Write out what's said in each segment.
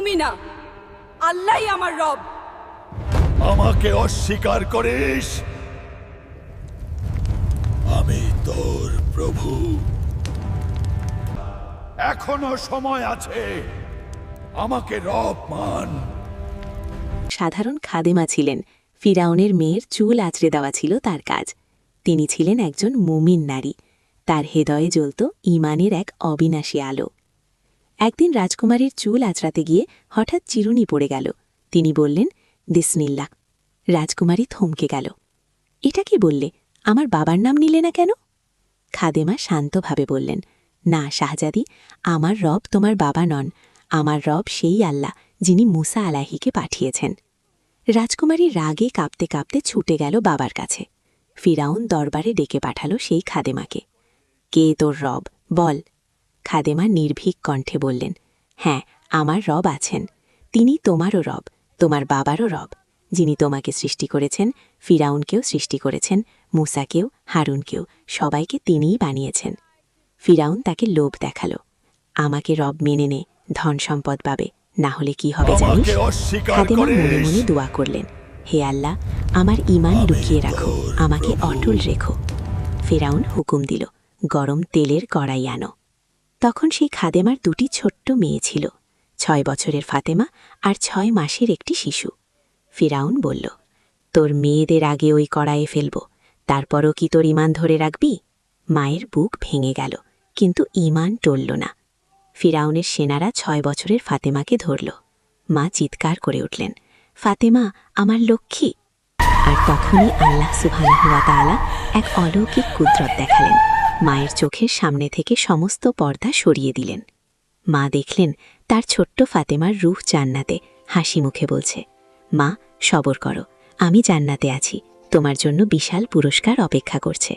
তুমি না, আল্লাহই আমার রব। আমাকে অস্বীকার করিস? আমি তোর প্রভু। এখনো সময় আছে, আমাকে রব মান। সাধারণ খাদেমা ছিলেন। ফিরাউনের মেয়ের চুল আঁচড়ে দেওয়া ছিল তার কাজ। তিনি ছিলেন একজন মুমিন নারী। তার হৃদয়ে জ্বলত ঈমানের এক অবিনাশী আলো। একদিন রাজকুমারীর চুল আঁচড়াতে গিয়ে হঠাৎ চিরুনি পড়ে গেল। তিনি বললেন, বিসমিল্লাহ। রাজকুমারী থমকে গেল। এটা কি বললে? আমার বাবার নাম নিলে না কেন? খাদেমা শান্তভাবে বললেন, না শাহজাদি, আমার রব তোমার বাবা নন। আমার রব সেই আল্লাহ যিনি মুসা আলাহিকে পাঠিয়েছেন। রাজকুমারী রাগে কাঁপতে কাঁপতে ছুটে গেল বাবার কাছে। ফিরাউন দরবারে ডেকে পাঠালো সেই খাদেমাকে। কে তোর রব? বল। খাদেমা নির্ভীক কণ্ঠে বললেন, হ্যাঁ, আমার রব আছেন। তিনি তোমারও রব, তোমার বাবারও রব। যিনি তোমাকে সৃষ্টি করেছেন, ফিরাউনকেও সৃষ্টি করেছেন, মুসাকেও, হারুনকেও, সবাইকে তিনিই বানিয়েছেন। ফিরাউন তাকে লোভ দেখালো। আমাকে রব মেনে নে, ধন সম্পদ পাবে, না হলে কি হবে জানিস? খাদেমা মনে মনে দোয়া করলেন, হে আল্লাহ, আমার ঈমান লুকিয়ে রাখো, আমাকে অটল রেখো। ফিরাউন হুকুম দিল, গরম তেলের কড়াই আনো। তখন সেই খাদেমার দুটি ছোট্ট মেয়ে ছিল, 6 বছরের ফাতেমা আর 6 মাসের একটি শিশু। ফিরাউন বলল, তোর মেয়েদের আগে ওই কড়াইয়ে ফেলব, তারপরও কি তোর ঈমান ধরে রাখবি? মায়ের বুক ভেঙে গেল, কিন্তু ঈমান টলল না। ফিরাউনের সেনারা 6 বছরের ফাতেমাকে ধরল। মা চিৎকার করে উঠলেন, ফাতেমা আমার লক্ষ্মী। আর তখনই আল্লাহ সুবহানাহু ওয়া তাআলা এক অলৌকিক কুদরত দেখালেন। মায়ের চোখের সামনে থেকে সমস্ত পর্দা সরিয়ে দিলেন। মা দেখলেন তার ছোট্ট ফাতেমার রূহ জান্নাতে হাসি মুখে বলছে, মা সবর করো, আমি জান্নাতে আছি, তোমার জন্য বিশাল পুরস্কার অপেক্ষা করছে।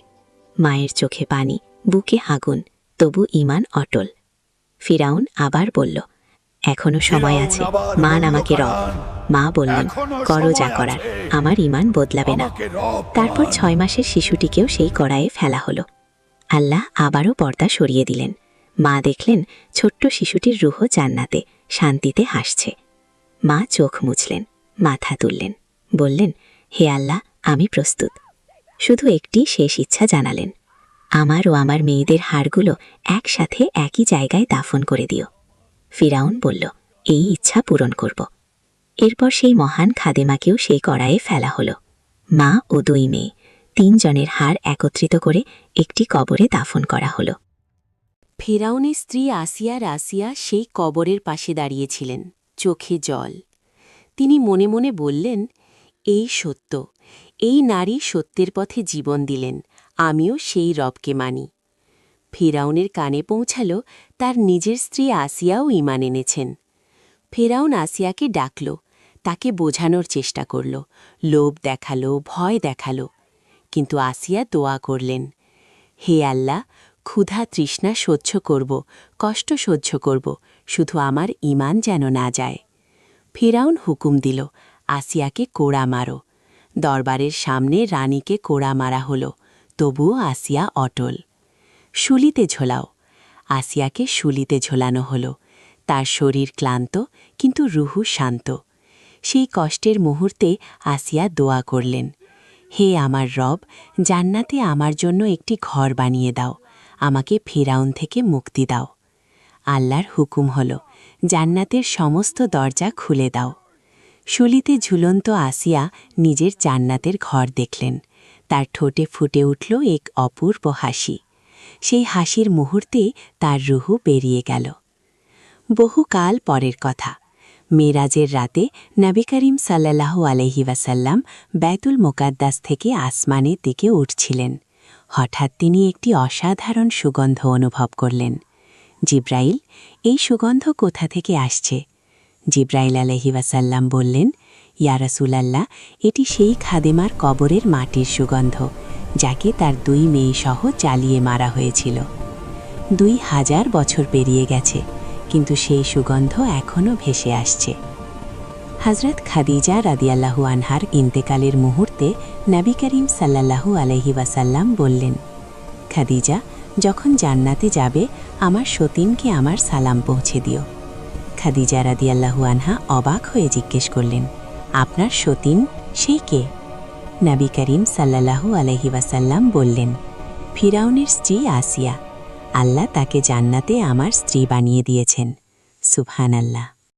মায়ের চোখে পানি, বুকে আগুন, তবু ঈমান অটল। ফিরাউন আবার বলল, এখনো সময় আছে, মান আমাকে রব। মা বললেন, করো যা করার, আমার ঈমান বদলাবে না। তারপর 6 মাসের শিশুটিকেও সেই কড়াইয়ে ফেলা হলো। আল্লাহ আবারও পর্দা সরিয়ে দিলেন। মা দেখলেন ছোট্ট শিশুটির রূহ জান্নাতে শান্তিতে হাসছে। মা চোখ মুছলেন, মাথা তুললেন, বললেন, হে আল্লাহ, আমি প্রস্তুত। শুধু একটি শেষ ইচ্ছা জানালেন, আমার ও আমার মেয়েদের হাড়গুলো একসাথে একই জায়গায় দাফন করে দিও। ফিরাউন বলল, এই ইচ্ছা পূরণ করব। এরপর সেই মহান খাদেমাকেও সেই কড়াইয়ে ফেলা হলো। মা ও 2 মেয়ে, 3 জনের হাড় একত্রিত করে একটি কবরে দাফন করা হলো। ফিরাউনের স্ত্রী আসিয়া সেই কবরের পাশে দাঁড়িয়েছিলেন, চোখে জল। তিনি মনে মনে বললেন, এই সত্য, এই নারী সত্যের পথে জীবন দিলেন, আমিও সেই রবকে মানি। ফিরাউনের কানে পৌঁছাল তার নিজের স্ত্রী আসিয়াও ঈমান এনেছেন। ফিরাউন আসিয়াকে ডাকল, তাকে বোঝানোর চেষ্টা করল, লোভ দেখালো, ভয় দেখালো। কিন্তু আসিয়া দোয়া করলেন, হে আল্লাহ, ক্ষুধা তৃষ্ণা সহ্য করব, কষ্ট সহ্য করব, শুধু আমার ঈমান যেন না যায়। ফিরাউন হুকুম দিল, আসিয়াকে কোড়া মারো। দরবারের সামনে রানীকে কোড়া মারা হল, তবুও আসিয়া অটল। শুলিতে ঝোলাও। আসিয়াকে শুলিতে ঝোলানো হল। তার শরীর ক্লান্ত, কিন্তু রুহু শান্ত। সেই কষ্টের মুহূর্তে আসিয়া দোয়া করলেন, হে আমার রব, জান্নাতে আমার জন্য একটি ঘর বানিয়ে দাও, আমাকে ফিরাউন থেকে মুক্তি দাও। আল্লাহর হুকুম হল, জান্নাতের সমস্ত দরজা খুলে দাও। শুলিতে ঝুলন্ত আসিয়া নিজের জান্নাতের ঘর দেখলেন। তার ঠোঁটে ফুটে উঠল এক অপূর্ব হাসি। সেই হাসির মুহূর্তে তার রুহু বেরিয়ে গেল। বহুকাল পরের কথা, মেরাজের রাতে নবী করিম সাল্লাল্লাহু আলাইহি ওয়াসাল্লাম বাইতুল মুকাদ্দাস থেকে আসমানের দিকে উঠছিলেন। হঠাৎ তিনি একটি অসাধারণ সুগন্ধ অনুভব করলেন। জিব্রাইল, এই সুগন্ধ কোথা থেকে আসছে? জিব্রাইল আলাইহি ওয়াসাল্লাম বললেন, ইয়া রাসূলাল্লাহ, এটি সেই খাদেমার কবরের মাটির সুগন্ধ, যাকে তার 2 মেয়ে সহ জ্বালিয়ে মারা হয়েছিল। 2000 বছর পেরিয়ে গেছে, কিন্তু সেই সুগন্ধ এখনও ভেসে আসছে। হযরত খাদিজা রাদিয়াল্লাহু আনহার ইন্তেকালের মুহূর্তে নবী করিম সাল্লাল্লাহু আলাইহি ওয়াসাল্লাম বললেন, খাদিজা, যখন জান্নাতে যাবে আমার সতীনকে আমার সালাম পৌঁছে দিও। খাদিজা রাদিয়াল্লাহু আনহা অবাক হয়ে জিজ্ঞেস করলেন, আপনার সতীন সেই কে? নবী করিম সাল্লাল্লাহু আলাইহি ওয়াসাল্লাম বললেন, ফিরাউনের স্ত্রী আসিয়া। আল্লাহ তাকে জান্নাতে আমার স্ত্রী বানিয়ে দিয়েছেন। সুবহানাল্লাহ।